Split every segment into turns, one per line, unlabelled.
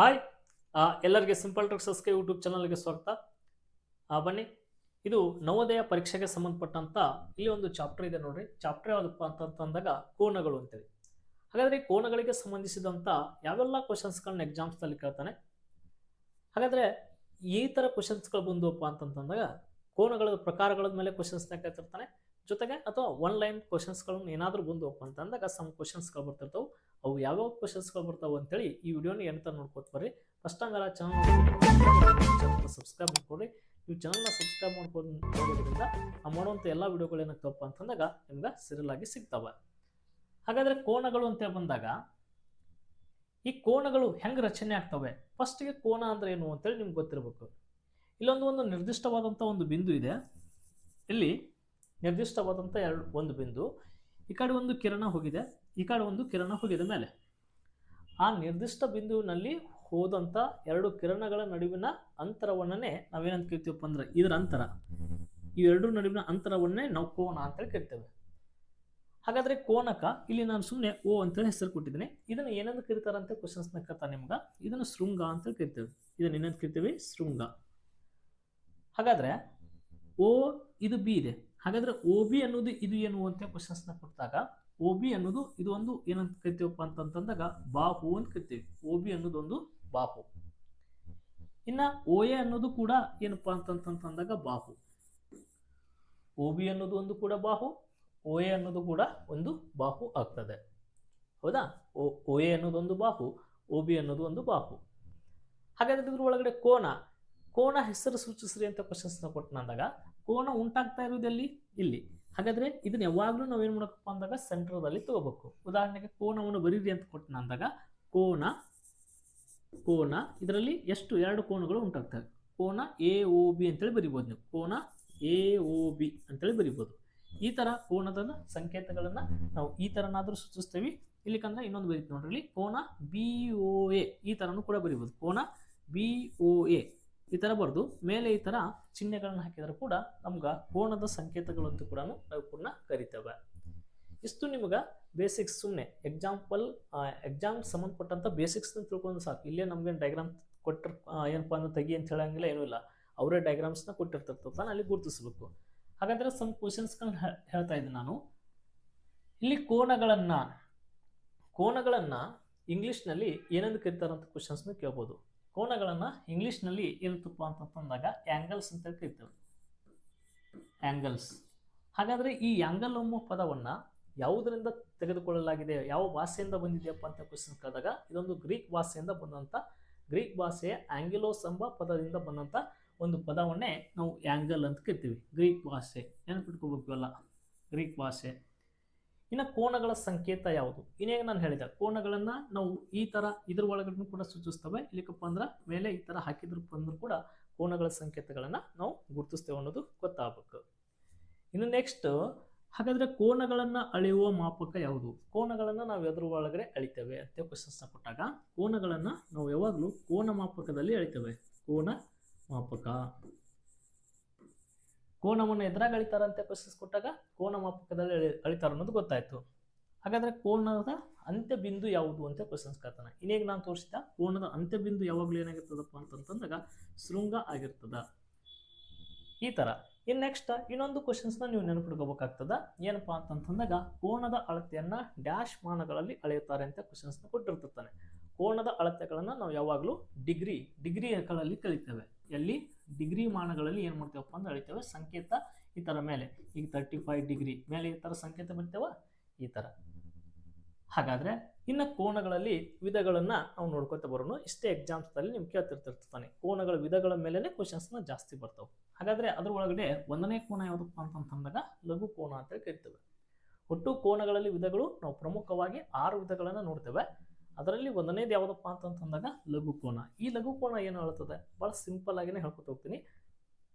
Hi ಎಲ್ಲರಿಗೆ simple ಟ್ರಿಕ್ಸಸ್ಗೆ YouTube ಚಾನಲ್ಗೆ ಸ್ವಾಗತ. ಬನ್ನಿ, ಇದು ನವೋದಯ ಪರೀಕ್ಷೆಗೆ ಸಂಬಂಧಪಟ್ಟಂತ ಇಲ್ಲಿ ಒಂದು ಚಾಪ್ಟರ್ ಇದೆ ನೋಡ್ರಿ. ಚಾಪ್ಟರ್ ಯಾವುದಪ್ಪ ಅಂತಂದಾಗ ಕೋನಗಳು ಅಂತೇಳಿ. ಹಾಗಾದ್ರೆ ಈ ಕೋನಗಳಿಗೆ ಸಂಬಂಧಿಸಿದಂತ ಯಾವೆಲ್ಲ ಕ್ವಶನ್ಸ್ಗಳನ್ನ ಎಕ್ಸಾಮ್ಸ್ನಲ್ಲಿ ಕೇಳ್ತಾನೆ. ಹಾಗಾದ್ರೆ ಈ ತರ ಕ್ವಶನ್ಸ್ಗಳು ಬಂದವಪ್ಪ ಅಂತಂದಾಗ ಕೋನಗಳ ಪ್ರಕಾರಗಳ ಮೇಲೆ ಕ್ವಶನ್ಸ್ನ ಕೇಳ್ತಿರ್ತಾನೆ. ಜೊತೆಗೆ ಅಥವಾ ಒನ್ ಲೈನ್ ಕ್ವಶನ್ಸ್ಗಳನ್ನು ಏನಾದರೂ ಬಂದವಪ್ಪ ಅಂತಂದಾಗ ಸಮ್ ಕ್ವಶನ್ಸ್ಗಳು ಬರ್ತಿರ್ತಾವೆ. ಅವು ಯಾವ್ಯಾವ ಕ್ವಶನ್ಸ್ಗಳು ಬರ್ತಾವೆ ಅಂತೇಳಿ ಈ ವಿಡಿಯೋನ ಎಂತ ನೋಡ್ಕೋತ ಬರ್ರಿ. ಫಸ್ಟ್ ಹಂಗಾರ ಚಾನಲ್ ಸಬ್ಸ್ಕ್ರೈಬ್ ಮಾಡ್ಕೊಡ್ರಿ. ನೀವು ಚಾನಲ್ನ ಸಬ್ಸ್ಕ್ರೈಬ್ ಮಾಡ್ಕೊಳ್ಳೋದ್ರಿಂದ ನಾವು ಮಾಡುವಂಥ ಎಲ್ಲ ವಿಡಿಯೋಗಳು ಏನಾಗ್ತವಪ್ಪ ಅಂತಂದಾಗ ನಿಮ್ಗೆ ಸೀರಿಯಲ್ ಆಗಿ ಸಿಗ್ತಾವೆ. ಹಾಗಾದ್ರೆ ಕೋನಗಳು ಅಂತ ಬಂದಾಗ ಈ ಕೋನಗಳು ಹೆಂಗೆ ರಚನೆ ಆಗ್ತವೆ? ಫಸ್ಟ್ಗೆ ಕೋನ ಅಂದ್ರೆ ಏನು ಅಂತೇಳಿ ನಿಮ್ಗೆ ಗೊತ್ತಿರಬೇಕು. ಇಲ್ಲೊಂದು ನಿರ್ದಿಷ್ಟವಾದಂಥ ಒಂದು ಬಿಂದು ಇದೆ. ಇಲ್ಲಿ ನಿರ್ದಿಷ್ಟವಾದಂಥ ಒಂದು ಬಿಂದು, ಈ ಕಡೆ ಒಂದು ಕಿರಣ ಹೋಗಿದೆ, ಈ ಕಡೆ ಒಂದು ಕಿರಣ ಹೋಗಿದೆ ಮೇಲೆ. ಆ ನಿರ್ದಿಷ್ಟ ಬಿಂದುವಿನಲ್ಲಿ ಹೋದಂಥ ಎರಡು ಕಿರಣಗಳ ನಡುವಿನ ಅಂತರವನ್ನೇ ನಾವೇನಂತ ಕರಿತೀವಪ್ಪ ಅಂದ್ರೆ ಇದರ ಅಂತರ. ಇವೆರಡರ ನಡುವಿನ ಅಂತರವನ್ನೇ ನಾವು ಕೋನ ಅಂತೇಳಿ ಕರಿತೇವೆ. ಹಾಗಾದ್ರೆ ಕೋನಕ ಇಲ್ಲಿ ನಾನು ಸುಮ್ಮನೆ ಓ ಅಂತೇಳಿ ಹೆಸರು ಕೊಟ್ಟಿದ್ದೀನಿ. ಇದನ್ನು ಏನಂತ ಕರೀತಾರಂತೆ ಕ್ವಶನ್ಸ್ನ ಕೇಳ್ತಾನೆ ನಿಮ್ಗೆ. ಇದನ್ನು ಶೃಂಗ ಅಂತೇಳಿ ಕರಿತೇವೆ. ಇದನ್ನು ಏನಂತ ಕರಿತೇವೆ? ಶೃಂಗ. ಹಾಗಾದ್ರೆ ಓ ಇದು ಬಿ ಇದೆ. ಹಾಗಾದ್ರೆ ಓ ಬಿ ಅನ್ನೋದು ಇದು ಏನು ಅಂತ ಕ್ವಶನ್ಸ್ನ ಕೊಟ್ಟಾಗ ಓ ಬಿ ಅನ್ನೋದು ಇದು ಒಂದು ಏನಂತ ಕರಿತೀವಪ್ಪ ಅಂತಂದಾಗ ಬಾಹು ಅಂತ ಕರಿತೀವಿ. ಓ ಬಿ ಅನ್ನೋದು ಒಂದು ಬಾಹು. ಇನ್ನ ಓ ಎ ಅನ್ನೋದು ಕೂಡ ಏನಪ್ಪಾ ಅಂತಂದಾಗ ಬಾಹು. ಓ ಬಿ ಅನ್ನೋದು ಒಂದು ಕೂಡ ಬಾಹು, ಓ ಎ ಅನ್ನೋದು ಕೂಡ ಒಂದು ಬಾಹು ಆಗ್ತದೆ. ಹೌದಾ? ಓ ಎ ಅನ್ನೋದು ಒಂದು ಬಾಹು, ಓ ಬಿ ಅನ್ನೋದು ಒಂದು ಬಾಹು. ಹಾಗಾದ್ರೆ ಇದ್ರ ಒಳಗಡೆ ಕೋನ ಹೆಸರು ಸೂಚಿಸ್ರಿ ಅಂತ ಕ್ವಶನ್ಸ್ನ ಕೊಟ್ಟನಂದಾಗ ಕೋನ ಉಂಟಾಗ್ತಾ ಇರೋದಲ್ಲಿ ಇಲ್ಲಿ. ಹಾಗಾದ್ರೆ ಇದನ್ನ ಯಾವಾಗ್ಲೂ ನಾವೇನ್ ಮಾಡಬೇಕಪ್ಪ ಅಂದಾಗ ಸೆಂಟರ್ದಲ್ಲಿ ತಗೋಬೇಕು. ಉದಾಹರಣೆಗೆ ಕೋನವನ್ನು ಬರೀರಿ ಅಂತ ಕೊಟ್ಟನಂದಾಗ ಕೋನ ಇದರಲ್ಲಿ ಎರಡು ಕೋನಗಳು ಉಂಟಾಗ್ತವೆ. ಕೋನ ಎ ಓ ಬಿ ಅಂತೇಳಿ ಬರಿಬೋದು ನೀವು. ಕೋನ ಎ ಓ ಬಿ ಅಂತೇಳಿ ಬರಿಬೋದು. ಈ ತರ ಕೋನದ ಸಂಕೇತಗಳನ್ನ ನಾವು ಈ ತರನಾದ್ರೂ ಸೂಚಿಸ್ತೇವೆ. ಇಲ್ಲಿಕಂದ್ರೆ ಇನ್ನೊಂದು ಬರೀತೀವಿ ನೋಡ್ರಿ, ಕೋನ ಬಿ ಓ ಎ ಈ ತರನು ಕೂಡ ಬರಿಬೋದು. ಕೋನ ಬಿ ಓ ಎ ಈ ತರ ಬರೆದು ಮೇಲೆ ಈ ತರ ಚಿಹ್ನೆಗಳನ್ನ ಹಾಕಿದ್ರೆ ಕೂಡ ನಮ್ಗೆ ಕೋನದ ಸಂಕೇತಗಳು ಅಂತ ಕೂಡ ನಾವು ಕೂಡ ಕರಿತೇವೆ. ಇಷ್ಟು ನಿಮ್ಗೆ ಬೇಸಿಕ್ಸ್. ಸುಮ್ಮನೆ ಎಕ್ಸಾಮ್ ಸಂಬಂಧಪಟ್ಟಂತ ಬೇಸಿಕ್ಸ್ ತಿಳ್ಕೊಂಡು ಸಾಕು. ಇಲ್ಲೇ ನಮ್ಗೆ ಡಯಾಗ್ರಾಮ್ ಕೊಟ್ಟರು ಏನಪ್ಪಾ ಅಂದ್ರೆ ತೆಗಿ ಅಂತ ಹೇಳಂಗಿಲ್ಲ, ಏನೂ ಇಲ್ಲ. ಅವರೇ ಡಯಾಗ್ರಾಮ್ಸ್ನ ಕೊಟ್ಟಿರ್ತಿರ್ತಾನೆ, ಅಲ್ಲಿ ಗುರುತಿಸ್ಬೇಕು. ಹಾಗಾದ್ರೆ ಸಮ್ ಕ್ವಶನ್ಸ್ಗಳನ್ನ ಹೇಳ್ತಾ ಇದ್ದೀನಿ ನಾನು. ಇಲ್ಲಿ ಕೋನಗಳನ್ನ ಇಂಗ್ಲಿಷ್ನಲ್ಲಿ ಏನಂತ ಕರಿತಾರಂತ ಕ್ವಶನ್ಸ್ನ ಕೇಳ್ಬೋದು. ಕೋನಗಳನ್ನ ಇಂಗ್ಲಿಷ್ನಲ್ಲಿ ಏನಂತಪ್ಪ ಅಂತಂದಾಗ ಆ್ಯಂಗಲ್ಸ್ ಅಂತ ಕರಿತೇವೆ. ಆ್ಯಂಗಲ್ಸ್. ಹಾಗಾದ್ರೆ ಈ ಆ್ಯಂಗಲ್ ಎಂಬ ಪದವನ್ನ ಯಾವುದರಿಂದ ತೆಗೆದುಕೊಳ್ಳಲಾಗಿದೆ, ಯಾವ ಭಾಷೆಯಿಂದ ಬಂದಿದೆಯಪ್ಪ ಅಂತ ಕ್ವಶನ್ ಕೇಳಿದಾಗ ಇದೊಂದು ಗ್ರೀಕ್ ಭಾಷೆಯಿಂದ ಬಂದಂತ, ಗ್ರೀಕ್ ಭಾಷೆಯ ಆಂಗ್ಲೋಸ್ ಎಂಬ ಪದದಿಂದ ಬಂದಂತ ಒಂದು ಪದವನ್ನೇ ನಾವು ಆ್ಯಂಗಲ್ ಅಂತ ಕರಿತೀವಿ. ಗ್ರೀಕ್ ಭಾಷೆ ನೆನಪಿಟ್ಕೋಬೇಕಲ್ಲ, ಗ್ರೀಕ್ ಭಾಷೆ. ಇನ್ನು ಕೋನಗಳ ಸಂಕೇತ ಯಾವುದು? ಇನ್ನೇನು ನಾನು ಹೇಳಿದೆ, ಕೋನಗಳನ್ನ ನಾವು ಈ ತರ ಇದ್ರ ಒಳಗಡೆ ಕೂಡ ಸೂಚಿಸ್ತವೆ. ಇಲ್ಲಿಕಪ್ಪ ಅಂದ್ರೆ ಮೇಲೆ ಈ ತರ ಹಾಕಿದ್ರು ಬಂದ್ರು ಕೂಡ ಕೋನಗಳ ಸಂಕೇತಗಳನ್ನ ನಾವು ಗುರುತಿಸ್ತೇವೆ ಅನ್ನೋದು ಗೊತ್ತಾಗಬೇಕು. ಇನ್ನು ನೆಕ್ಸ್ಟ್, ಹಾಗಾದ್ರೆ ಕೋನಗಳನ್ನ ಅಳೆಯುವ ಮಾಪಕ ಯಾವುದು? ಕೋನಗಳನ್ನ ನಾವು ಎದುರು ಒಳಗಡೆ ಅಳಿತೇವೆ ಅಂತ ಕ್ವಶನ್ಸ್ನ ಕೊಟ್ಟಾಗ ಕೋನಗಳನ್ನ ನಾವು ಯಾವಾಗಲೂ ಕೋನ ಮಾಪಕದಲ್ಲಿ ಅಳಿತೇವೆ. ಕೋನ ಮಾಪಕ. ಕೋನವನ್ನು ಎದುರಾಗಿ ಅಳಿತಾರಂತೆ ಕ್ವಶನ್ಸ್ ಕೊಟ್ಟಾಗ ಕೋನ ಮಾಪಕದಲ್ಲಿ ಅಳಿತಾರ ಅನ್ನೋದು ಗೊತ್ತಾಯ್ತು. ಹಾಗಾದ್ರೆ ಕೋನದ ಅಂತ್ಯ ಬಿಂದು ಯಾವುದು ಅಂತ ಕ್ವಶನ್ಸ್ ಕೇಳ್ತಾನೆ. ಇನ್ನೇಗ ನಾನು ತೋರಿಸಿದ ಕೋನದ ಅಂತ್ಯ ಬಿಂದು ಯಾವಾಗಲೂ ಏನಾಗಿರ್ತದಪ್ಪ ಅಂತಂದಾಗ ಶೃಂಗ ಆಗಿರ್ತದ. ಈ ತರ. ಇನ್ನು ನೆಕ್ಸ್ಟ್ ಇನ್ನೊಂದು ಕ್ವಶನ್ಸ್ನ ನೀವು ನೆನಪಿಟ್ಕೋಬೇಕಾಗ್ತದ. ಏನಪ್ಪಾ ಅಂತಂದಾಗ ಕೋನದ ಅಳತೆಯನ್ನ ಡ್ಯಾಶ್ ಮಾನಗಳಲ್ಲಿ ಅಳೆಯುತ್ತಾರೆ ಅಂತ ಕ್ವಶನ್ಸ್ನ ಕೊಟ್ಟಿರ್ತಾನೆ. ಕೋನದ ಅಳತೆಗಳನ್ನ ನಾವು ಯಾವಾಗಲೂ ಡಿಗ್ರಿಗಳಲ್ಲಿ ಕಲಿತೇವೆ. ಎಲ್ಲಿ? ಡಿಗ್ರಿ ಮಾನಗಳಲ್ಲಿ ಏನ್ ಮಾಡ್ತೇವಪ್ಪ ಅಂದ್ರೆ ಅಳಿತೇವೆ. ಸಂಕೇತ ಈ ತರ ಮೇಲೆ, ಈಗ 35 ಡಿಗ್ರಿ ಮೇಲೆ ಈ ತರ ಸಂಕೇತ ಬರ್ತೇವ ಈ ತರ. ಹಾಗಾದ್ರೆ ಇನ್ನು ಕೋನಗಳಲ್ಲಿ ವಿಧಗಳನ್ನ ನಾವು ನೋಡ್ಕೊತ ಬರೋಣ. ಇಷ್ಟೇ ಎಕ್ಸಾಮ್ಸ್ ಅಲ್ಲಿ ನಿಮ್ಗೆ ಕೇಳ್ತಿರ್ತಾನೆ. ಕೋನಗಳ ವಿಧಗಳ ಮೇಲೆನೆ ಕ್ವಶನ್ಸ್ನ ಜಾಸ್ತಿ ಬರ್ತಾವೆ. ಹಾಗಾದ್ರೆ ಅದ್ರ ಒಳಗಡೆ ಒಂದನೇ ಕೋನ ಯಾವುದಪ್ಪ ಅಂತಂದಾಗ ಲಘು ಕೋನ ಅಂತ ಕರಿತೇವೆ. ಒಟ್ಟು ಕೋನಗಳಲ್ಲಿ ವಿಧಗಳು ನಾವು ಪ್ರಮುಖವಾಗಿ 6 ವಿಧಗಳನ್ನ ನೋಡ್ತೇವೆ. ಅದರಲ್ಲಿ ಒಂದನೇದು ಯಾವುದಪ್ಪ ಅಂತಂದಾಗ ಲಘು ಕೋನ. ಈ ಲಘು ಕೋನ ಏನು ಹೇಳ್ತದೆ? ಬಹಳ ಸಿಂಪಲ್ ಆಗಿನೇ ಹೇಳ್ಕೊತ ಹೋಗ್ತೀನಿ.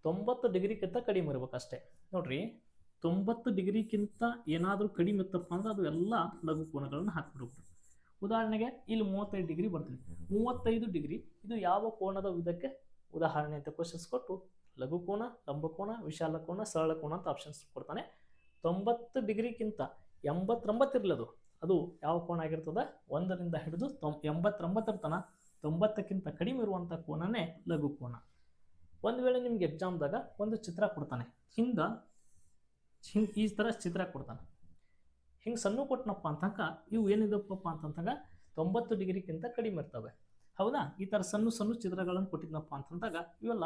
90 ಡಿಗ್ರಿಗಿಂತ ಕಡಿಮೆ ಇರ್ಬೇಕು ಅಷ್ಟೇ. ನೋಡ್ರಿ, 90 ಡಿಗ್ರಿಗಿಂತ ಏನಾದರೂ ಕಡಿಮೆ ಇತ್ತಪ್ಪ ಅಂದ್ರೆ ಅದು ಎಲ್ಲ ಲಘು ಕೋನಗಳನ್ನು ಹಾಕ್ಬಿಡ್ಬೇಕು. ಉದಾಹರಣೆಗೆ ಇಲ್ಲಿ 35 ಡಿಗ್ರಿ ಬರ್ತೀವಿ. 35 ಡಿಗ್ರಿ ಇದು ಯಾವ ಕೋನದ ವಿಧಕ್ಕೆ ಉದಾಹರಣೆ ಅಂತ ಕ್ವಶನ್ಸ್ ಕೊಟ್ಟು ಲಘು ಕೋನ, ಲಂಬಕೋನ, ವಿಶಾಲ ಕೋನ, ಸರಳ ಕೋನ ಅಂತ ಆಪ್ಷನ್ಸ್ ಕೊಡ್ತಾನೆ. 90 ಡಿಗ್ರಿಗಿಂತ 89 ಇರಲದು, ಅದು ಯಾವ ಕೋನ ಆಗಿರ್ತದೆ? 1ರಿಂದ ಹಿಡಿದು 89 ತನ 90ಕ್ಕಿಂತ ಕಡಿಮೆ ಇರುವಂಥ ಕೋನನೇ ಲಘು ಕೋನ. ಒಂದು ವೇಳೆ ನಿಮ್ಗೆ ಎಕ್ಸಾಮ್ದಾಗ ಒಂದು ಚಿತ್ರ ಕೊಡ್ತಾನೆ, ಹಿಂಗೆ ಈ ಥರ ಚಿತ್ರ ಕೊಡ್ತಾನೆ, ಹಿಂಗೆ ಸಣ್ಣ ಕೊಟ್ಟನಪ್ಪ ಅಂತಂಕ ಇವು ಏನಿದಪ್ಪಪ್ಪ ಅಂತಂದಾಗ 90 ಡಿಗ್ರಿಗಿಂತ ಕಡಿಮೆ ಇರ್ತವೆ. ಹೌದಾ, ಈ ಥರ ಸಣ್ಣ ಸಣ್ಣ ಚಿತ್ರಗಳನ್ನು ಕೊಟ್ಟಿದ್ನಪ್ಪ ಅಂತಂದಾಗ ಇವೆಲ್ಲ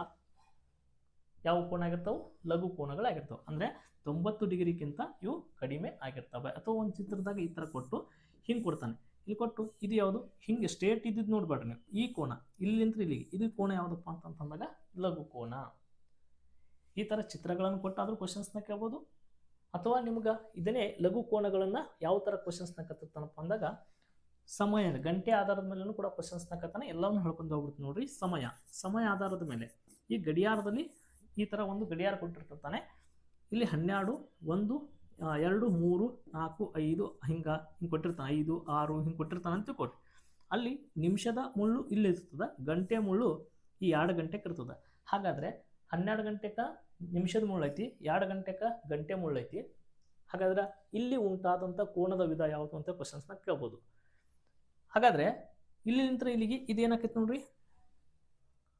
ಯಾವ ಕೋನ ಆಗಿರ್ತಾವೆ? ಲಘು ಕೋನಗಳಾಗಿರ್ತವೆ. ಅಂದರೆ 90 ಡಿಗ್ರಿಗಿಂತ ಇವು ಕಡಿಮೆ ಆಗಿರ್ತವೆ. ಅಥವಾ ಒಂದು ಚಿತ್ರದಾಗ ಈ ಥರ ಕೊಟ್ಟು ಹಿಂಗೆ ಕೊಡ್ತಾನೆ, ಇಲ್ಲಿ ಕೊಟ್ಟು ಇದು ಯಾವುದು ಹಿಂಗೆ ಸ್ಟ್ರೇಟ್ ಇದ್ದಿದ್ದು ನೋಡ್ಬೇಡ್ರಿ ನೀವು, ಈ ಕೋನ ಇಲ್ಲಿಂದ ಇಲ್ಲಿಗೆ ಇದು ಕೋನ ಯಾವುದಪ್ಪ ಅಂತಂದಾಗ ಲಘು ಕೋನ. ಈ ಥರ ಚಿತ್ರಗಳನ್ನು ಕೊಟ್ಟಾದರೂ ಕ್ವಶನ್ಸ್ನ ಕೇಳ್ಬೋದು. ಅಥವಾ ನಿಮ್ಗೆ ಇದನ್ನೇ ಲಘು ಕೋನಗಳನ್ನು ಯಾವ ಥರ ಕ್ವಶನ್ಸ್ನ ಕತ್ತಾನಪ್ಪ ಅಂದಾಗ ಸಮಯ, ಗಂಟೆ ಆಧಾರದ ಮೇಲೂ ಕೂಡ ಕ್ವಶನ್ಸ್ನ ಕತ್ತಾನೆ. ಎಲ್ಲವನ್ನೂ ಹೇಳ್ಕೊಂಡು ಹೋಗ್ಬಿಡ್ತು ನೋಡ್ರಿ. ಸಮಯ ಆಧಾರದ ಮೇಲೆ ಈ ಗಡಿಯಾರದಲ್ಲಿ ಈ ಥರ ಒಂದು ಗಡಿಯಾರ ಕೊಟ್ಟಿರ್ತಾನೆ. ಇಲ್ಲಿ 12, 1, 2, 3, 4, 5 ಹಿಂಗೆ ಕೊಟ್ಟಿರ್ತಾನೆ, 5, 6 ಹಿಂಗೆ ಕೊಟ್ಟಿರ್ತಾನೆ ಅಂತ ಕೊಟ್ಟು ಅಲ್ಲಿ ನಿಮಿಷದ ಮುಳ್ಳು ಇಲ್ಲಿ ಇರ್ತದೆ, ಗಂಟೆ ಮುಳ್ಳು ಈ 2 ಗಂಟೆಗೆ ಇರ್ತದೆ. ಹಾಗಾದರೆ 12 ಗಂಟೆಗೆ ನಿಮಿಷದ ಮುಳ್ಳು ಐತಿ, 2 ಗಂಟೆಗೆ ಗಂಟೆ ಮುಳ್ಳು ಐತಿ. ಹಾಗಾದ್ರೆ ಇಲ್ಲಿ ಉಂಟಾದಂಥ ಕೋನದ ವಿಧ ಯಾವುದು ಅಂತ ಕ್ವಶನ್ಸ್ನ ಕೇಳ್ಬೋದು. ಹಾಗಾದರೆ ಇಲ್ಲಿ ನಿಂತರ ಇಲ್ಲಿಗೆ ಇದೇನಾಕೈತೆ ನೋಡ್ರಿ,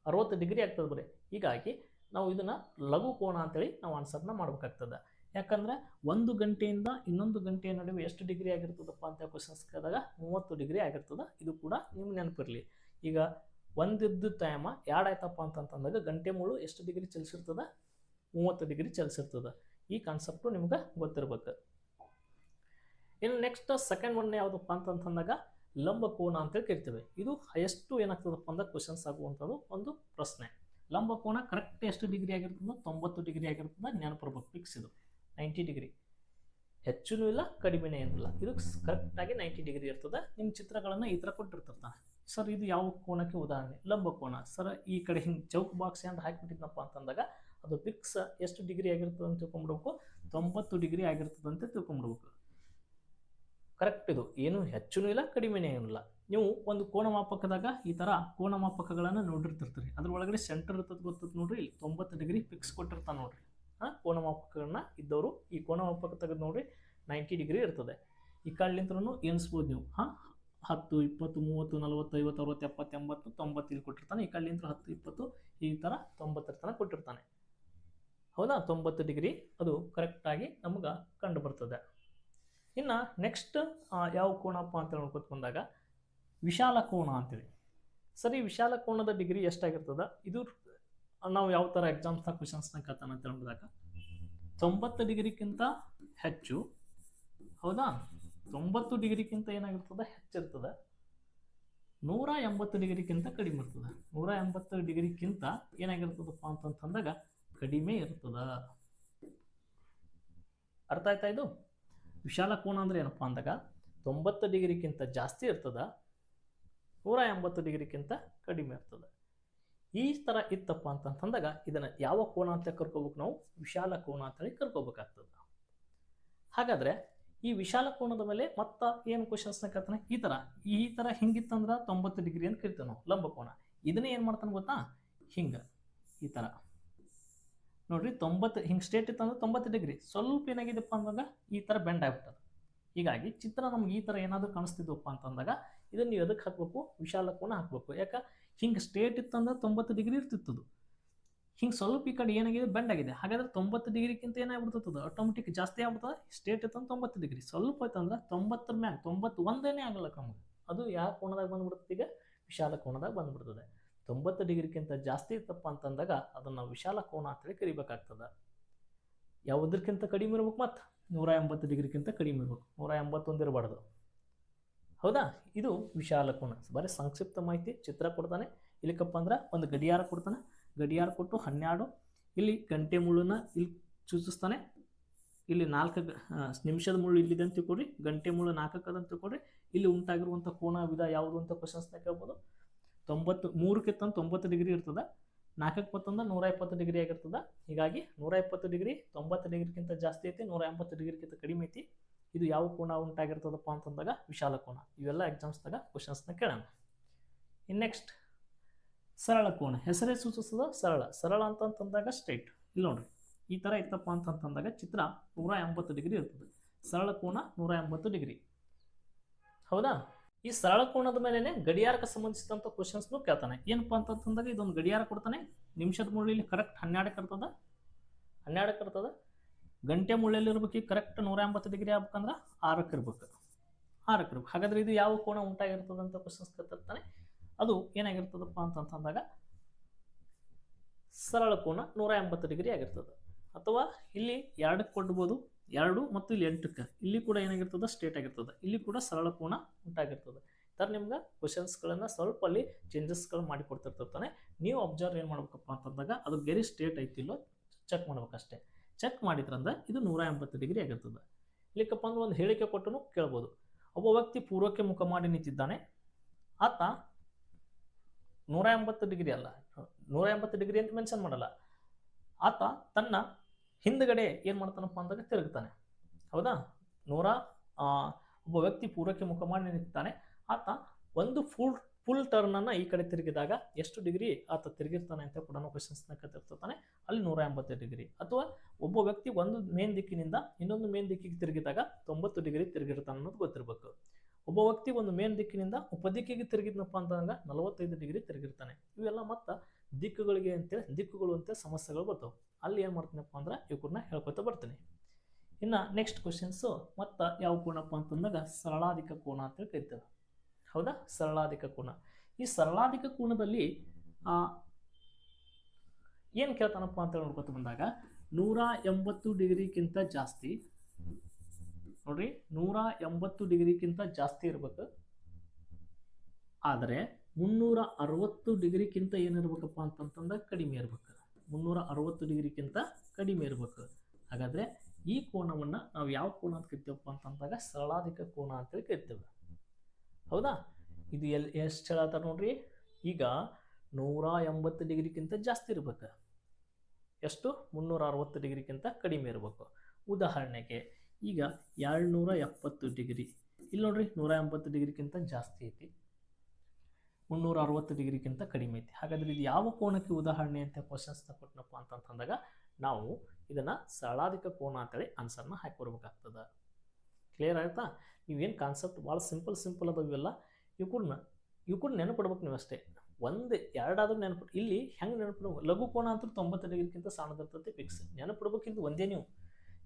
60 ಡಿಗ್ರಿ ಆಗ್ತದೆ ಬರೀ. ಹೀಗಾಗಿ ನಾವು ಇದನ್ನು ಲಘು ಕೋನ ಅಂತೇಳಿ ನಾವು ಆನ್ಸರ್ನ ಮಾಡ್ಬೇಕಾಗ್ತದೆ. ಯಾಕಂದರೆ 1 ಗಂಟೆಯಿಂದ ಇನ್ನೊಂದು ಗಂಟೆಯ ನಡುವೆ ಎಷ್ಟು ಡಿಗ್ರಿ ಆಗಿರ್ತದಪ್ಪ ಅಂತ ಕ್ವಶನ್ಸ್ ಕೇಳಿದಾಗ 30 ಡಿಗ್ರಿ ಆಗಿರ್ತದೆ. ಇದು ಕೂಡ ನಿಮ್ಗೆ ನೆನಪಿರಲಿ. ಈಗ ಒಂದಿದ್ದು ಟೈಮ 2 ಆಯ್ತಪ್ಪ ಅಂತಂದಾಗ ಗಂಟೆ ಮುಳ್ಳು ಎಷ್ಟು ಡಿಗ್ರಿ ಚಲಿಸಿರ್ತದೆ? 30 ಡಿಗ್ರಿ ಚಲಿಸಿರ್ತದೆ. ಈ ಕಾನ್ಸೆಪ್ಟು ನಿಮ್ಗೆ ಗೊತ್ತಿರ್ಬೇಕು. ಇನ್ನು ನೆಕ್ಸ್ಟ್ ಸೆಕೆಂಡ್ ಒನ್ ಯಾವುದಪ್ಪ ಅಂತಂದಾಗ ಲಂಬ ಕೋನ ಅಂತೇಳಿ ಕರಿತೇವೆ. ಇದು ಎಷ್ಟು ಏನಾಗ್ತದಪ್ಪ ಅಂದ್ರೆ ಕ್ವಶನ್ಸ್ ಆಗುವಂಥದ್ದು ಒಂದು ಪ್ರಶ್ನೆ. ಲಂಬ ಕೋನ ಕರೆಕ್ಟ್ ಎಷ್ಟು ಡಿಗ್ರಿ ಆಗಿರ್ತದೆ? 90 ಡಿಗ್ರಿ ಆಗಿರ್ತದೆ. ನೆನಪಿರ್ಬೇಕು, ಫಿಕ್ಸ್ ಇದು 90 ಡಿಗ್ರಿ, ಹೆಚ್ಚೂ ಇಲ್ಲ ಕಡಿಮೆನೇ ಏನಿಲ್ಲ. ಇದು ಕರೆಕ್ಟಾಗಿ 90 ಡಿಗ್ರಿ ಇರ್ತದೆ. ನಿಮ್ಮ ಚಿತ್ರಗಳನ್ನು ಈ ಥರ ಕೊಟ್ಟಿರ್ತಾನೆ. ಸರ್ ಇದು ಯಾವ ಕೋನಕ್ಕೆ ಉದಾಹರಣೆ? ಲಂಬ ಕೋನ. ಸರ್ ಈ ಕಡೆ ಹಿಂಗೆ ಚೌಕ್ ಬಾಕ್ಸ್ ಅಂತ ಹಾಕಿಬಿಟ್ಟಿದ್ನಪ್ಪ ಅಂತಂದಾಗ ಅದು ಫಿಕ್ಸ್ ಎಷ್ಟು ಡಿಗ್ರಿ ಆಗಿರ್ತದೆ ಅಂತ ತಿಳ್ಕೊಂಬಿಡ್ಬೇಕು? 90 ಡಿಗ್ರಿ ಆಗಿರ್ತದೆ ಅಂತ ತಿಳ್ಕೊಂಬಿಡ್ಬೇಕು. ಕರೆಕ್ಟ್ ಇದು, ಏನು ಹೆಚ್ಚೂ ಇಲ್ಲ ಕಡಿಮೆನೇ ಏನಿಲ್ಲ. ನೀವು ಒಂದು ಕೋನ ಮಾಪಕದಾಗ ಈ ಥರ ಕೋನ ಮಾಪಕಗಳನ್ನು ನೋಡಿರ್ತಿರ್ತೀರಿ. ಅದ್ರ ಒಳಗಡೆ ಸೆಂಟರ್ ಇರ್ತದೆ, ಗೊತ್ತದ ನೋಡ್ರಿ. ಇಲ್ಲಿ 90 ಡಿಗ್ರಿ ಫಿಕ್ಸ್ ಕೊಟ್ಟಿರ್ತಾನೆ ನೋಡ್ರಿ. ಕೋನ ಮಾಪಕಗಳನ್ನ ಇದ್ದವರು ಈ ಕೋನ ಮಾಪಕ ತೆಗೆದು ನೋಡ್ರಿ, 90 ಡಿಗ್ರಿ ಇರ್ತದೆ. ಈ ಕಳ್ಳಿಂತ್ರನು ಎಣಿಸ್ಬೋದು ನೀವು. 10, 20, 30, 40, 50, 60, 70, 80, 90 ಇಲ್ಲಿ ಕೊಟ್ಟಿರ್ತಾನೆ. ಈ ಕಳ್ಳಿಂತ್ರ 10, 20 ಈ ಥರ 90 ತನಕ ಕೊಟ್ಟಿರ್ತಾನೆ. ಹೌದಾ, 90 ಡಿಗ್ರಿ ಅದು ಕರೆಕ್ಟಾಗಿ ನಮ್ಗೆ ಕಂಡು ಬರ್ತದೆ. ಇನ್ನು ನೆಕ್ಸ್ಟ್ ಯಾವ ಕೋನಪ್ಪ ಅಂತ ನೋಡ್ಕೊತ ಬಂದಾಗ ವಿಶಾಲ ಕೋನ ಅಂತೇಳಿ. ಸರಿ, ವಿಶಾಲ ಕೋನದ ಡಿಗ್ರಿ ಎಷ್ಟಾಗಿರ್ತದೆ? ಇದು ನಾವು ಯಾವ ಥರ ಎಕ್ಸಾಮ್ಸ್ನ ಕ್ವಶನ್ಸ್ನ ಕತ್ತಾನ ಅಂತ ನೋಡಿದಾಗ 90 ಡಿಗ್ರಿಗಿಂತ ಹೆಚ್ಚು. ಹೌದಾ, 90 ಡಿಗ್ರಿಗಿಂತ ಏನಾಗಿರ್ತದೆ? ಹೆಚ್ಚಿರ್ತದೆ. 180 ಡಿಗ್ರಿಗಿಂತ ಕಡಿಮೆ ಇರ್ತದೆ. 180 ಡಿಗ್ರಿಗಿಂತ ಏನಾಗಿರ್ತದಪ್ಪ ಅಂತಂದಾಗ ಕಡಿಮೆ ಇರ್ತದ. ಅರ್ಥ ಆಯ್ತಾ? ಇದು ವಿಶಾಲ ಕೋನ ಅಂದ್ರೆ ಏನಪ್ಪ ಅಂದಾಗ 90 ಡಿಗ್ರಿಗಿಂತ ಜಾಸ್ತಿ ಇರ್ತದ, 180 ಡಿಗ್ರಿಗಿಂತ ಕಡಿಮೆ ಇರ್ತದೆ. ಈ ಥರ ಇತ್ತಪ್ಪ ಅಂತಂದಾಗ ಇದನ್ನು ಯಾವ ಕೋನ ಅಂತ ಕರ್ಕೋಬೇಕು? ನಾವು ವಿಶಾಲ ಕೋನ ಅಂತೇಳಿ ಕರ್ಕೋಬೇಕಾಗ್ತದೆ. ಹಾಗಾದರೆ ಈ ವಿಶಾಲ ಕೋನದ ಮೇಲೆ ಮತ್ತೆ ಏನು ಕ್ವಶನ್ಸ್ನ ಕೇಳ್ತಾನೆ? ಈ ಥರ ಹಿಂಗಿತ್ತಂದ್ರೆ 90 ಡಿಗ್ರಿ ಅಂತ ಕರಿತೇವೆ ನಾವು, ಲಂಬ ಕೋನ. ಇದನ್ನೇ ಏನು ಮಾಡ್ತಾನೆ ಗೊತ್ತಾ? ಹಿಂಗೆ ಈ ಥರ ನೋಡ್ರಿ, 90 ಹಿಂಗೆ ಸ್ಟ್ರೇಟ್ ಇತ್ತಂದ್ರೆ 90 ಡಿಗ್ರಿ, ಸ್ವಲ್ಪ ಏನಾಗಿದೆಪ್ಪ ಅಂದಾಗ ಈ ಥರ ಬೆಂಡ್ ಆಗ್ಬಿಟ್ಟದೆ. ಹೀಗಾಗಿ ಚಿತ್ರ ನಮ್ಗೆ ಈ ಥರ ಏನಾದರೂ ಕಾಣಿಸ್ತಿದ್ವಪ್ಪ ಅಂತಂದಾಗ ಇದನ್ನು ನೀವು ಎದಕ್ಕೆ ಹಾಕಬೇಕು? ವಿಶಾಲ ಕೋನ ಹಾಕಬೇಕು. ಯಾಕೆ? ಹಿಂಗೆ ಸ್ಟ್ರೇಟ್ ಇತ್ತಂದ್ರೆ 90 ಡಿಗ್ರಿ ಇರ್ತಿತ್ತದು. ಹಿಂಗೆ ಸ್ವಲ್ಪ ಈ ಕಡೆ ಏನಾಗಿದೆ? ಬೆಂಡ್ ಆಗಿದೆ. ಹಾಗಾದ್ರೆ 90 ಡಿಗ್ರಿಗಿಂತ ಏನಾಗ್ಬಿಡ್ತದೆ? ಆಟೋಮೆಟಿಕ್ ಜಾಸ್ತಿ ಆಗ್ಬಿಡ್ತದೆ. ಸ್ಟ್ರೇಟ್ ಇತ್ತಂದ್ರೆ 90 ಡಿಗ್ರಿ, ಸ್ವಲ್ಪ ಇತ್ತಂದ್ರೆ 90 ಮ್ಯಾಗ 91 ಆಗಲ್ಲ ನಮಗೆ. ಅದು ಯಾವ ಕೋನದಾಗ ಬಂದ್ಬಿಡ್ತದೆ? ಈಗ ವಿಶಾಲ ಕೋನದಾಗ ಬಂದ್ಬಿಡ್ತದೆ. 90 ಡಿಗ್ರಿಗಿಂತ ಜಾಸ್ತಿ ಇತ್ತಪ್ಪ ಅಂತಂದಾಗ ಅದನ್ನು ವಿಶಾಲ ಕೋನ ಅಂತೇಳಿ ಕರಿಬೇಕಾಗ್ತದೆ. ಯಾವುದಕ್ಕಿಂತ ಕಡಿಮೆ ಇರ್ಬೇಕು? ಮತ್ತು 180 ಡಿಗ್ರಿಗಿಂತ ಕಡಿಮೆ ಇರ್ಬೇಕು. 181 ಇರಬಾರ್ದು. ಹೌದಾ, ಇದು ವಿಶಾಲ ಕೋನ. ಬರೀ ಸಂಕ್ಷಿಪ್ತ ಮಾಹಿತಿ. ಚಿತ್ರ ಕೊಡ್ತಾನೆ, ಇಲ್ಲಿಕಪ್ಪ ಅಂದ್ರೆ ಒಂದು ಗಡಿಯಾರ ಕೊಡ್ತಾನೆ. ಗಡಿಯಾರ ಕೊಟ್ಟು 12 ಇಲ್ಲಿ ಗಂಟೆ ಮುಳ್ಳನ್ನ ಇಲ್ಲಿ ಸೂಚಿಸ್ತಾನೆ. ಇಲ್ಲಿ 4 ನಿಮಿಷದ ಮುಳ್ಳು ಇಲ್ಲಿದೆ ಅಂತ ತಿಳ್ಕೊಡ್ರಿ, ಗಂಟೆ ಮುಳ್ಳು 4 ಅಂತ ತಿಳ್ಕೊಡ್ರಿ. ಇಲ್ಲಿ ಉಂಟಾಗಿರುವಂಥ ಕೋನ ವಿಧ ಯಾವುದು ಅಂತ ಕ್ವಶನ್ಸ್ನ ಕೇಳ್ಬೋದು. 3ಕ್ಕಿಂತ 90 ಡಿಗ್ರಿ ಇರ್ತದೆ, 4ಕ್ಕೆ ಬತ್ತಂದ್ರೆ 120 ಡಿಗ್ರಿ ಆಗಿರ್ತದೆ. ಹೀಗಾಗಿ 120 ಡಿಗ್ರಿ 90 ಡಿಗ್ರಿಗಿಂತ ಜಾಸ್ತಿ ಐತಿ, 180 ಡಿಗ್ರಿಗಿಂತ ಕಡಿಮೆ ಐತಿ. ಇದು ಯಾವ ಕೋನ ಉಂಟಾಗಿರ್ತದಪ್ಪ ಅಂತಂದಾಗ ವಿಶಾಲ ಕೋನ. ಇವೆಲ್ಲ ಎಕ್ಸಾಮ್ಸ್ದಾಗ ಕ್ವಶನ್ಸ್ನ ಕೇಳೋಣ. ಇನ್ನು ನೆಕ್ಸ್ಟ್ ಸರಳ ಕೋನ. ಹೆಸರೇ ಸೂಚಿಸೋದು ಸರಳ. ಸರಳ ಅಂತಂದಾಗ ಸ್ಟ್ರೈಟ್. ಇಲ್ಲಿ ನೋಡ್ರಿ, ಈ ಥರ ಇತ್ತಪ್ಪ ಅಂತಂದಾಗ ಚಿತ್ರ 180 ಡಿಗ್ರಿ ಇರ್ತದೆ. ಸರಳ ಕೋನ 180 ಡಿಗ್ರಿ. ಹೌದಾ, ಈ ಸರಳ ಕೋನದ ಮೇಲೆ ಗಡಿಯಾರಕ್ಕೆ ಸಂಬಂಧಿಸಿದಂಥ ಕ್ವಶನ್ಸ್ನು ಕೇಳ್ತಾನೆ. ಏನಪ್ಪಾ ಅಂತಂದಾಗ ಇದೊಂದು ಗಡಿಯಾರ ಕೊಡ್ತಾನೆ, ನಿಮಿಷದ ಮುಳ್ಳಿಲಿ ಕರೆಕ್ಟ್ 12ಕ್ಕೆ ಇರ್ತದ, 12ಕ್ಕೆ ಇರ್ತದ. ಗಂಟೆ ಮುಳ್ಳೆಲ್ಲಿ ಇರ್ಬೇಕು, ಈಗ ಕರೆಕ್ಟ್ 180 ಡಿಗ್ರಿ ಆಗ್ಬೇಕಂದ್ರೆ 6ಕ್ಕೆ ಇರ್ಬೇಕು, 6ಕ್ಕೆ ಇರ್ಬೇಕು. ಹಾಗಾದ್ರೆ ಇದು ಯಾವ ಕೋನ ಉಂಟಾಗಿರ್ತದೆ ಅಂತ ಕ್ವಶನ್ಸ್ ಕೇಳ್ತಿರ್ತಾನೆ. ಅದು ಏನಾಗಿರ್ತದಪ್ಪ ಅಂತಂದಾಗ ಸರಳ ಕೋನ 180 ಡಿಗ್ರಿ ಆಗಿರ್ತದೆ. ಅಥವಾ ಇಲ್ಲಿ 2ಕ್ಕೆ ಕೊಡ್ಬೋದು, 2 ಮತ್ತು ಇಲ್ಲಿ 8ಕ್ಕೆ, ಇಲ್ಲಿ ಕೂಡ ಏನಾಗಿರ್ತದೆ ಸ್ಟ್ರೇಟ್ ಆಗಿರ್ತದೆ, ಇಲ್ಲಿ ಕೂಡ ಸರಳ ಕೋನ ಉಂಟಾಗಿರ್ತದೆ. ಥರ ನಿಮ್ಗೆ ಕ್ವಶನ್ಸ್ಗಳನ್ನು ಸ್ವಲ್ಪ ಅಲ್ಲಿ ಚೇಂಜಸ್ಗಳು ಮಾಡಿ ಕೊಡ್ತಿರ್ತಾನೆ. ನೀವು ಅಬ್ಸರ್ವ್ ಏನು ಮಾಡ್ಬೇಕಪ್ಪ ಅಂತಂದಾಗ ಅದು ಗೆರಿ ಸ್ಟ್ರೇಟ್ ಐತಿಲ್ಲೋ ಚೆಕ್ ಮಾಡ್ಬೇಕಷ್ಟೇ. ಚೆಕ್ ಮಾಡಿದ್ರಂದ್ರೆ ಇದು 180 ಡಿಗ್ರಿ ಆಗಿರ್ತದೆ. ಇಲ್ಲಿಕಪ್ಪ ಅಂದ್ರೆ ಒಂದು ಹೇಳಿಕೆ ಕೊಟ್ಟನು ಕೇಳ್ಬೋದು. ಒಬ್ಬ ವ್ಯಕ್ತಿ ಪೂರ್ವಕ್ಕೆ ಮುಖ ಮಾಡಿ ನಿಂತಿದ್ದಾನೆ, ಆತ 180 ಡಿಗ್ರಿ ಅಲ್ಲ, 180 ಡಿಗ್ರಿ ಅಂತ ಮೆನ್ಷನ್ ಮಾಡಲ್ಲ, ಆತ ತನ್ನ ಹಿಂದ್ಗಡೆ ಏನು ಮಾಡ್ತಾನಪ್ಪ ಅಂದಾಗ ತಿರುಗ್ತಾನೆ. ಹೌದಾ, ಒಬ್ಬ ವ್ಯಕ್ತಿ ಪೂರ್ವಕ್ಕೆ ಮುಖ ಮಾಡಿ ನಿಂತಿದ್ದಾನೆ, ಆತ ಒಂದು ಫುಲ್ ಟರ್ನನ್ನು ಈ ಕಡೆ ತಿರುಗಿದಾಗ ಎಷ್ಟು ಡಿಗ್ರಿ ಆತ ತಿರುಗಿರ್ತಾನೆ ಅಂತ ಕೂಡ ಕ್ವಶನ್ಸ್ನ ಕೇಳ್ತಿರ್ತಾನೆ. ಅಲ್ಲಿ 180 ಡಿಗ್ರಿ. ಅಥವಾ ಒಬ್ಬ ವ್ಯಕ್ತಿ ಒಂದು ಮೇನ್ ದಿಕ್ಕಿನಿಂದ ಇನ್ನೊಂದು ಮೇನ್ ದಿಕ್ಕಿಗೆ ತಿರುಗಿದಾಗ 90 ಡಿಗ್ರಿ ತಿರುಗಿರ್ತಾನೆ ಅನ್ನೋದು ಗೊತ್ತಿರಬೇಕು. ಒಬ್ಬ ವ್ಯಕ್ತಿ ಒಂದು ಮೇನ್ ದಿಕ್ಕಿನಿಂದ ಉಪದಿಕ್ಕಿಗೆ ತಿರುಗಿದ್ನಪ್ಪ ಅಂತಂದಾಗ 45 ಡಿಗ್ರಿ ತಿರುಗಿರ್ತಾನೆ. ಇವೆಲ್ಲ ಮತ್ತು ದಿಕ್ಕುಗಳು ಅಂತೇಳಿ ಸಮಸ್ಯೆಗಳು ಬರ್ತಾವೆ. ಅಲ್ಲಿ ಏನು ಮಾಡ್ತೀನಪ್ಪ ಅಂದ್ರೆ ಇವ್ರನ್ನ ಹೇಳ್ಕೊತ ಬರ್ತೀನಿ. ಇನ್ನು ನೆಕ್ಸ್ಟ್ ಕ್ವಶನ್ಸು ಮತ್ತು ಯಾವ ಕೋನಪ್ಪ ಅಂತಂದಾಗ ಸರಳಾಧಿಕ ಕೋನ ಅಂತೇಳಿ ಕರಿತೇವೆ. ಹೌದಾ, ಸರಳಾಧಿಕ ಕೋನ. ಈ ಸರಳಾಧಿಕ ಕೋನದಲ್ಲಿ ಏನು ಕೇಳ್ತಾನಪ್ಪ ಅಂತ ನೋಡ್ಕೊತ ಬಂದಾಗ 180 ಡಿಗ್ರಿಗಿಂತ ಜಾಸ್ತಿ, ನೋಡ್ರಿ 180 ಡಿಗ್ರಿಗಿಂತ ಜಾಸ್ತಿ ಇರ್ಬೇಕು. ಆದರೆ 360 ಡಿಗ್ರಿಗಿಂತ ಏನಿರ್ಬೇಕಪ್ಪ ಅಂತಂದಾಗ ಕಡಿಮೆ ಇರ್ಬೇಕು. 360 ಡಿಗ್ರಿಗಿಂತ ಕಡಿಮೆ ಇರ್ಬೇಕು. ಹಾಗಾದರೆ ಈ ಕೋನವನ್ನು ನಾವು ಯಾವ ಕೋನ ಅಂತ ಕರಿತೇವಪ್ಪ ಅಂತಂದಾಗ ಸರಳಾಧಿಕ ಕೋನ ಅಂತೇಳಿ ಕರಿತೇವೆ. ಹೌದಾ, ಇದು ಎಷ್ಟು ಹೇಳತ್ತಾರ ನೋಡ್ರಿ. ಈಗ 180 ಡಿಗ್ರಿಗಿಂತ ಜಾಸ್ತಿ ಇರ್ಬೇಕು, ಎಷ್ಟು 360 ಡಿಗ್ರಿಗಿಂತ ಕಡಿಮೆ ಇರಬೇಕು. ಉದಾಹರಣೆಗೆ ಈಗ 270 ಡಿಗ್ರಿ, ಇಲ್ಲಿ ನೋಡ್ರಿ 180 ಡಿಗ್ರಿಗಿಂತ ಜಾಸ್ತಿ ಐತಿ, 360 ಡಿಗ್ರಿಗಿಂತ ಕಡಿಮೆ ಐತಿ. ಹಾಗಾದ್ರೆ ಇದು ಯಾವ ಕೋನಕ್ಕೆ ಉದಾಹರಣೆ ಅಂತ ಕ್ವಶನ್ಸ್ನ ಕೊಟ್ಟನಪ್ಪ ಅಂತಂದಾಗ ನಾವು ಇದನ್ನು ಸರಳಾಧಿಕ ಕೋನ ಅಂತೇಳಿ ಆನ್ಸರ್ನ ಹಾಕಿ ಬರ್ಬೇಕಾಗ್ತದೆ. ಕ್ಲಿಯರ್ ಆಯ್ತಾ? ನೀವೇನು ಕಾನ್ಸೆಪ್ಟ್ ಭಾಳ ಸಿಂಪಲ್ ಅದಾವ ಇವೆಲ್ಲ. ಇವು ಕೂಡ ನೆನಪಿಡ್ಬೇಕು ನೀವು ಅಷ್ಟೇ. ಒಂದು ಎರಡಾದ್ರೂ ನೆನಪು. ಇಲ್ಲಿ ಹೆಂಗೆ ನೆನಪಿಡ್ಬೇಕು, ಲಘು ಕೋನ ಅಂತೂ 90 ಡಿಗ್ರಿಗಿಂತ ಸಣ್ಣದಿರ್ತೈತಿ ಫಿಕ್ಸ್. ನೆನಪಿಡ್ಬೇಕಿಂತ ಒಂದೇ ನೀವು.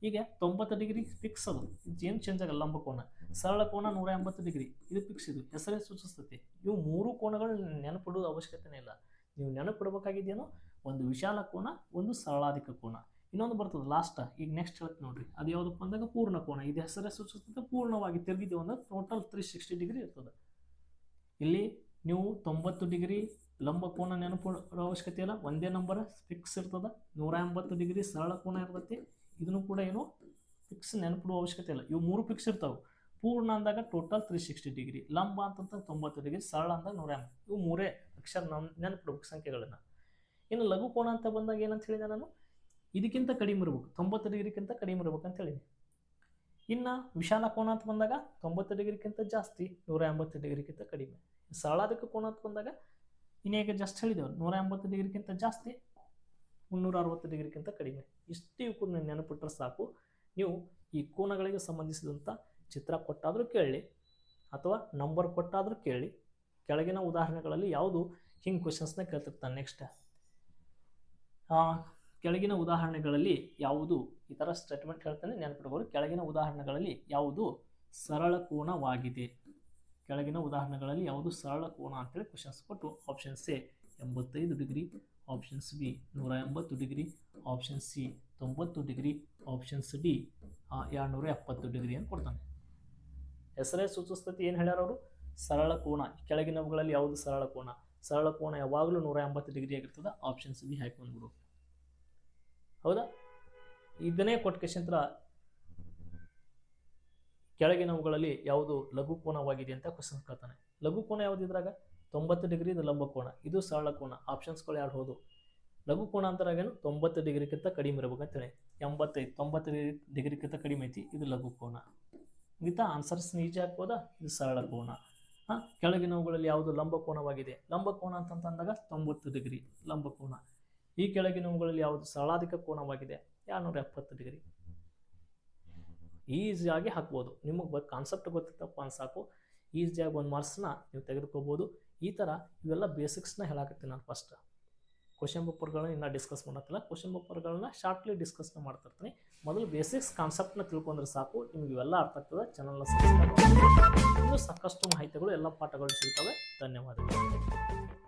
ಈಗ 90 ಡಿಗ್ರಿ ಫಿಕ್ಸ್, ಅದು ಏನು ಚೇಂಜ್ ಆಗಲ್ಲ. ಲಂಬ ಕೋನ, ಸರಳ ಕೋನ 180 ಡಿಗ್ರಿ, ಇದು ಫಿಕ್ಸ್, ಇದು ಹೆಸರೇ ಸೂಚಿಸ್ತೈತಿ. ಇವು ಮೂರು ಕೋನಗಳು ನೆನಪಿಡೋದು ಅವಶ್ಯಕತೆನೇ ಇಲ್ಲ. ನೀವು ನೆನಪಿಡ್ಬೇಕಾಗಿದ್ದೇನೋ ಒಂದು ವಿಶಾಲ ಕೋನ, ಒಂದು ಸರಳಾಧಿಕ ಕೋನ, ಇನ್ನೊಂದು ಬರ್ತದೆ ಲಾಸ್ಟ್. ಈಗ ನೆಕ್ಸ್ಟ್ ಹೇಳ್ತೀನಿ ನೋಡ್ರಿ, ಅದು ಯಾವುದಪ್ಪ ಅಂದಾಗ ಪೂರ್ಣ ಕೋನ. ಇದು ಹೆಸರೇ ಸೂಚಿಸ್ತದೆ ಪೂರ್ಣವಾಗಿ ತಿರುಗಿದೀವಿ ಅಂದ್ರೆ ಟೋಟಲ್ 360 ಡಿಗ್ರಿ ಇರ್ತದೆ. ಇಲ್ಲಿ ನೀವು 90 ಡಿಗ್ರಿ ಲಂಬ ಕೋನ ನೆನಪಿಡೋ ಅವಶ್ಯಕತೆ ಇಲ್ಲ, ಒಂದೇ ನಂಬರ್ ಫಿಕ್ಸ್ ಇರ್ತದೆ. 180 ಡಿಗ್ರಿ ಸರಳ ಕೋನ ಇರ್ತೈತಿ, ಇದನ್ನು ಕೂಡ ಏನು ಫಿಕ್ಸ್ ನೆನಪಿಡುವ ಅವಶ್ಯಕತೆ ಇಲ್ಲ. ಇವು ಮೂರು ಫಿಕ್ಸ್ ಇರ್ತಾವೆ. ಪೂರ್ಣ ಅಂದಾಗ ಟೋಟಲ್ 360 ಡಿಗ್ರಿ, ಲಂಬ ಅಂತಂತ 90 ಡಿಗ್ರಿ, ಸರಳ ಅಂದಾಗ 180. ಇವು ಮೂರೇ ಅಕ್ಷರ ನೆನಪಿಡ್ಬೇಕು ಸಂಖ್ಯೆಗಳನ್ನ. ಇನ್ನು ಲಘು ಕೋನ ಅಂತ ಬಂದಾಗ ಏನಂತ ಹೇಳಿದೆ ನಾನು, ಇದಕ್ಕಿಂತ ಕಡಿಮೆ ಇರ್ಬೇಕು, 90 ಡಿಗ್ರಿಗಿಂತ ಕಡಿಮೆ ಇರ್ಬೇಕು ಅಂತ ಹೇಳಿ. ಇನ್ನು ವಿಶಾಲ ಕೋನ ಅಂತ ಬಂದಾಗ 90 ಡಿಗ್ರಿಗಿಂತ ಜಾಸ್ತಿ, 180 ಡಿಗ್ರಿಗಿಂತ ಕಡಿಮೆ. ಸರಳಾಧಿಕ ಕೋನ ಅಂತ ಬಂದಾಗ ಇನ್ನೇಗ ಜಸ್ಟ್ ಹೇಳಿದೆವು, 180 ಡಿಗ್ರಿಗಿಂತ ಜಾಸ್ತಿ, 360 ಡಿಗ್ರಿಗಿಂತ ಕಡಿಮೆ. ಇಷ್ಟು ಇವು ನೆನಪಿಟ್ರೆ ಸಾಕು. ನೀವು ಈ ಕೋನಗಳಿಗೆ ಸಂಬಂಧಿಸಿದಂಥ ಚಿತ್ರ ಕೊಟ್ಟಾದರೂ ಕೇಳಿ ಅಥವಾ ನಂಬರ್ ಕೊಟ್ಟಾದರೂ ಕೇಳಿ, ಕೆಳಗಿನ ಉದಾಹರಣೆಗಳಲ್ಲಿ ಯಾವುದು ಹಿಂಗೆ ಕ್ವಶನ್ಸ್ನ ಕೇಳ್ತಿರ್ತಾನೆ. ನೆಕ್ಸ್ಟ್ ಕೆಳಗಿನ ಉದಾಹರಣೆಗಳಲ್ಲಿ ಯಾವುದು, ಈ ಥರ ಸ್ಟೇಟ್ಮೆಂಟ್ ಹೇಳ್ತಾನೆ, ನೆನಪಿಟ್ಕೊಳ್ಳಿ. ಕೆಳಗಿನ ಉದಾಹರಣೆಗಳಲ್ಲಿ ಯಾವುದು ಸರಳ ಕೋನವಾಗಿದೆ, ಕೆಳಗಿನ ಉದಾಹರಣೆಗಳಲ್ಲಿ ಯಾವುದು ಸರಳ ಕೋನ ಅಂತೇಳಿ ಕ್ವಶನ್ಸ್ ಕೊಟ್ಟು, option A 85 degree, options B 180 degree, option C 90 degree, options D 270 degree ಅಂತ ಕೊಡ್ತಾನೆ. ಹೆಸರೇ ಸೂಚಿಸ್ತೈತಿ. ಏನು ಹೇಳ್ಯಾರ ಅವರು, ಸರಳ ಕೋನ. ಕೆಳಗಿನವುಗಳಲ್ಲಿ ಯಾವುದು ಸರಳ ಕೋನ? ಸರಳ ಕೋನ ಯಾವಾಗಲೂ 180 ಡಿಗ್ರಿ ಆಗಿರ್ತದೆ. ಆಪ್ಷನ್ಸ್ ಬಿ ಹಾಕಿ ಬಂದ್ಬಿಡು. ಹೌದಾ, ಇದನ್ನೇ ಕೊಟ್ಟ ಕೇಶಂತ್ರ ಕೆಳಗಿನವುಗಳಲ್ಲಿ ಯಾವುದು ಲಘು ಕೋನವಾಗಿದೆ ಅಂತ ಕ್ವಶನ್ ಕೇಳ್ತಾನೆ. ಲಘು ಕೋನ ಯಾವುದು ಇದ್ರಾಗ 90 ಡಿಗ್ರಿ, ಇದು ಲಂಬ ಕೋನ, ಇದು ಸರಳ ಕೋನ. ಆಪ್ಷನ್ಸ್ಗಳು ಯಾರು ಹೌದು. ಲಘು ಕೋನ ಅಂತರಾಗೇನು 90 ಡಿಗ್ರಿಗಿಂತ ಕಡಿಮೆ ಇರ್ಬೇಕಂತೇಳಿ. 90 ಡಿಗ್ರಿಗಿಂತ ಕಡಿಮೆ ಐತಿ, ಇದು ಲಘು ಕೋನ. ಮಿಗತಾ ಆನ್ಸರ್ಸ್ ಈಜಿ ಹಾಕ್ಬೋದಾ, ಇದು ಸರಳ ಕೋನ. ಕೆಳಗಿನವುಗಳಲ್ಲಿ ಯಾವುದು ಲಂಬ ಕೋನವಾಗಿದೆ? ಲಂಬ ಕೋನ ಅಂತಂದಾಗ 90 ಡಿಗ್ರಿ ಲಂಬ ಕೋನ. ಈ ಕೆಳಗಿನವುಗಳಲ್ಲಿ ಯಾವುದು ಸರಳಾಧಿಕ ಕೋನವಾಗಿದೆ? 270 ಡಿಗ್ರಿ. ಈಸಿಯಾಗಿ ಹಾಕ್ಬೋದು. ನಿಮಗೆ ಕಾನ್ಸೆಪ್ಟ್ ಗೊತ್ತಿತ್ತಪ್ಪ ಸಾಕು. ಈಸಿಯಾಗಿ 1 ಮಾರ್ಕ್ಸ್ನ ನೀವು ತೆಗೆದುಕೋಬೋದು. ಈ ಥರ ಇವೆಲ್ಲ ಬೇಸಿಕ್ಸ್ನ ಹೇಳಾಕತ್ತೀನಿ ನಾನು ಫಸ್ಟ್. ಕ್ವಶನ್ ಪೇಪರ್ಗಳನ್ನ ಇನ್ನೂ ಡಿಸ್ಕಸ್ ಮಾಡತ್ತಿಲ್ಲ, ಕ್ವಶನ್ ಪೇಪರ್ಗಳನ್ನ ಶಾರ್ಟ್ಲಿ ಡಿಸ್ಕಸ್ನ ಮಾಡ್ತಿರ್ತೀನಿ. ಮೊದಲು ಬೇಸಿಕ್ಸ್ ಕಾನ್ಸೆಪ್ಟ್ನ ತಿಳ್ಕೊಂಡ್ರೆ ಸಾಕು, ನಿಮ್ಗೆ ಇವೆಲ್ಲ ಅರ್ಥ ಆಗ್ತದೆ. ಚಾನಲ್ನ ಸಬ್ಸ್ಕ್ರೈಬ್ ಮಾಡಿ. ಇನ್ನೂ ಸಾಕಷ್ಟು ಮಾಹಿತಿಗಳು ಎಲ್ಲ ಪಾಠಗಳು ಸಿಗ್ತವೆ. ಧನ್ಯವಾದಗಳು.